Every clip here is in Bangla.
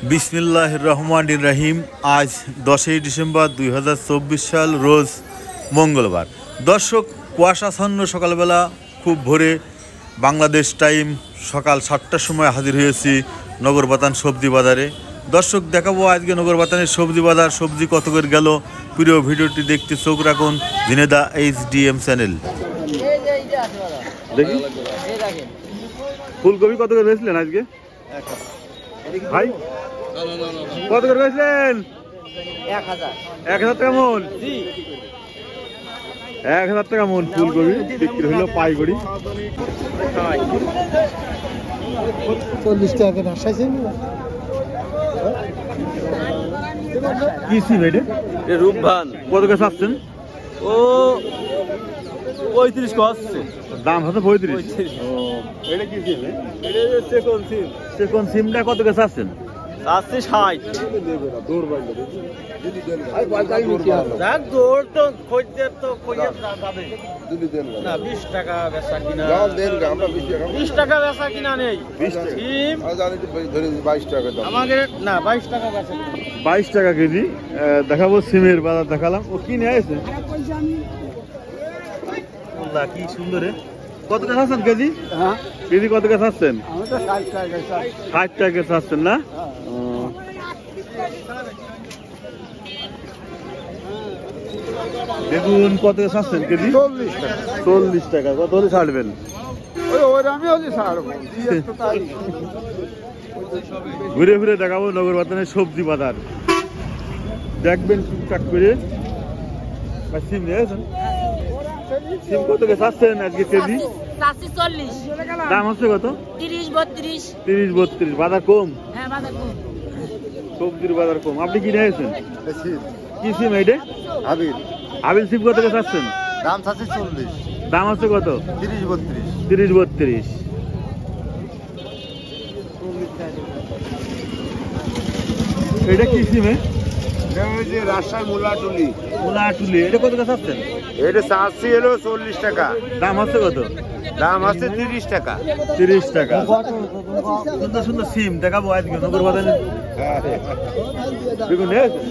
बिस्मिल्लाहिर रहमानिर रहीम। आज 10 डिसेम्बर 2024 साल रोज मंगलवार। दर्शक कुয়াশাচ্ছন্ন সকালবেলা খুব ভোরে বাংলাদেশ টাইম সকাল 7টার সময় হাজির হয়েছি নগরবাতান সবজি বাজারে। দর্শক দেখাবো আজকে নগরবাতানের সবজি বাজার, সবজি কত করে গেল। পুরো ভিডিওটি দেখতে চোখ রাখুন জিনেদা HDM চ্যানেল। দেখি ফুলকপি কত করে বেচলেন আজকে ভাই? কত করে বেচলেন? 1000 টাকা মন। 1000 টাকা মন ফুলকপি বিক্রি হলো পাইকারি। 40 টাকা করে আসাইছেন কি সিম এটা? এ রূপবান কত করে চাচ্ছেন? ও 35 কষ্ট দাম হচ্ছে 35। ও এটা কি সিম? এটা সেকেন্ড সিম। সেকেন্ড সিমটা কত করে চাচ্ছেন? আছে 60। যাক দৌড় তো খোঁজতে তো খোঁজে যাবে না। 20 টাকা বেচা কিনা, 20 টাকা বেচা কিনা নেই। সিম আমাকে না 22 টাকা বেচা। 22 টাকা কেজি। দেখাবো সিমের বাজার দেখালাম। ও কি নিয়ে আসছে? আল্লাহ কি সুন্দর। কত টাকা চাচ্ছেন কেজি? হ্যাঁ কেজি কত টাকা চাচ্ছেন? আমি তো 60 টাকা 60 টাকা চাচ্ছেন না? বেগুন কত টাকা চাচ্ছেন কেজি? 40 টাকা। 40 টাকা। কত হলে ছাড়বেন? ওই আমি হলি ছাড়ব। ঘুরে ঘুরে দেখাবো নগরবাতানের সবজি বাজার, দেখবেন টুকটাক করে। সিম নিয়েছেন? সিম কত টাকা চাচ্ছেন আজকে কেজি? 40। দাম হচ্ছে কত? 30-32। 30-32। বাজার কম? হ্যাঁ বাজার কম। সবজির বাজার কম। আপনি কি নিয়েছেন? কি সিম এইটা? আবির আবিল সিম কত টাকা চাচ্ছেন? দাম আছে 40। দাম হচ্ছে কত? 30-32। 30-32। এটা কি সিম? রাজশাহী মুলাটুলি। মুলাটুলি। এটা কত টাকা চাচ্ছেন? এটা চাচ্ছি হলো 40 টাকা। দাম হচ্ছে কত? দাম আছে 30 টাকা। 30 টাকা। সুন্দর সুন্দর সিম দেখাবো আজকে নগরবাতানে। বেগুন নিয়েছেন?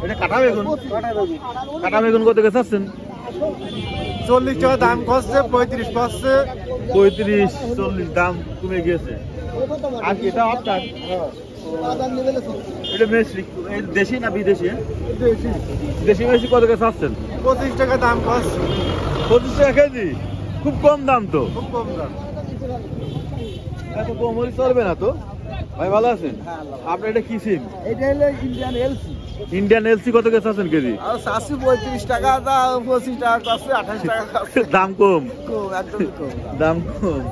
এটা কাটা বেগুন। কাটা বেগুন কত টাকা চাচ্ছেন? 40 টাকা দাম করছে, 35 করছে। 35-40 দাম কমে গিয়েছে। আর এটা আপনার এটা মেশরি দেশি না বিদেশি? দেশি মেশরি কত টাকা চাচ্ছেন? 25 টাকা দাম করছে। 25 টাকা কেজি। খুব কম দাম তো। খুব কম দাম। এত কম হলে চলবে না তো। ভাই ভালো আছেন? আপনার এটা কি সিম? এটা হলো ইন্ডিয়ান এলসি। ইন্ডিয়ান এলসি কত টাকা চাচ্ছেন কেজি? আর 35 টাকা, 25 টাকা করছে, 28 টাকা করছে। দাম কম। কম, একদমই কম। দাম কম।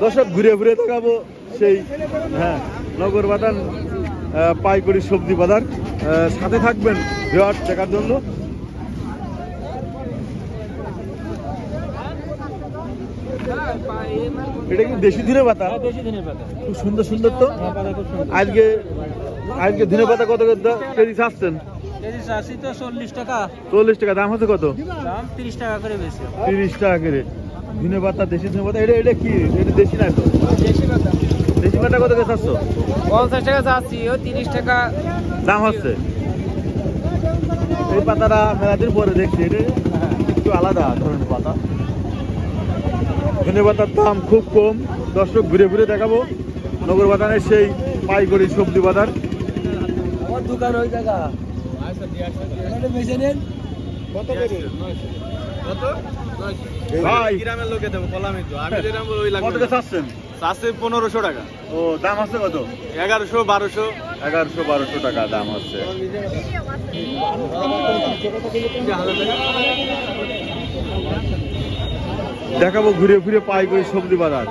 দর্শক ঘুরে ঘুরে দেখাবো সেই নগরবাতান পাইকারি সবজি বাজার। সাথে থাকবেন ভিউয়ার দেখার জন্য। এটা কি দেশি ধনে পাতা? বেশি দিনের পাতা। খুব সুন্দর সুন্দর তো। আজকে আজকে ধনে পাতা কত কেজি চাচ্ছেন? কেজি চাষি তো 40 টাকা। 40 টাকা। দাম হচ্ছে কত? দাম 30 টাকা করে বেশি। 30 টাকা করে ধনে পাতা, দেশি ধনে পাতা। এটা এটা কি? এটা দেশি না তো? দেশি পাতা। দেশি পাতা কত করে চাচ্ছ? 50 টাকা চাষি, ও 30 টাকা দাম হচ্ছে। এই পাতাটা মেলাদিন পরে দেখছি, এটা একটু আলাদা ধরনের পাতা। ধনে পাতার দাম খুব কম। দর্শক ঘুরে ঘুরে দেখাবো নগরবাতানের সেই পাইকারি সবজি বাজার। আমার দোকান ওই জায়গা। ভাই গ্রামের লোকে দেবো কলামি তো। আমি যেরকম ওই কত লাগবে। টাকা চাচ্ছেন? চাষে 1500 টাকা। ও দাম হচ্ছে কত? 1100-1200। 1100-1200 টাকা দাম হচ্ছে। দেখাবো ঘুরে ঘুরে পাইকারি সবজি বাজার।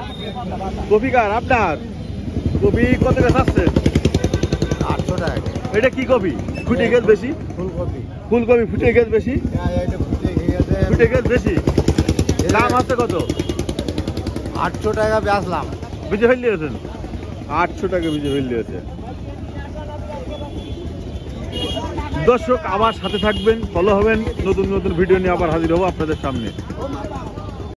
কপি কার আপনার? কপি কত টাকা চাচ্ছেন? 800 টাকা। এটা কি কপি? ফুটে গেছে বেশি? ফুলকপি। ফুলকপি ফুটে গেছে বেশি? এটা ফুটে গিয়েছে। ফুটে গেছে বেশি। দাম আছে কত? 800 টাকা বেচলাম। বুঝে ফেললিয়েছেন? 800 টাকা বুঝে ফেললিয়েছে। দর্শক আবার সাথে থাকবেন, ফলো হবেন। নতুন নতুন ভিডিও নিয়ে আবার হাজির হবো আপনাদের সামনে।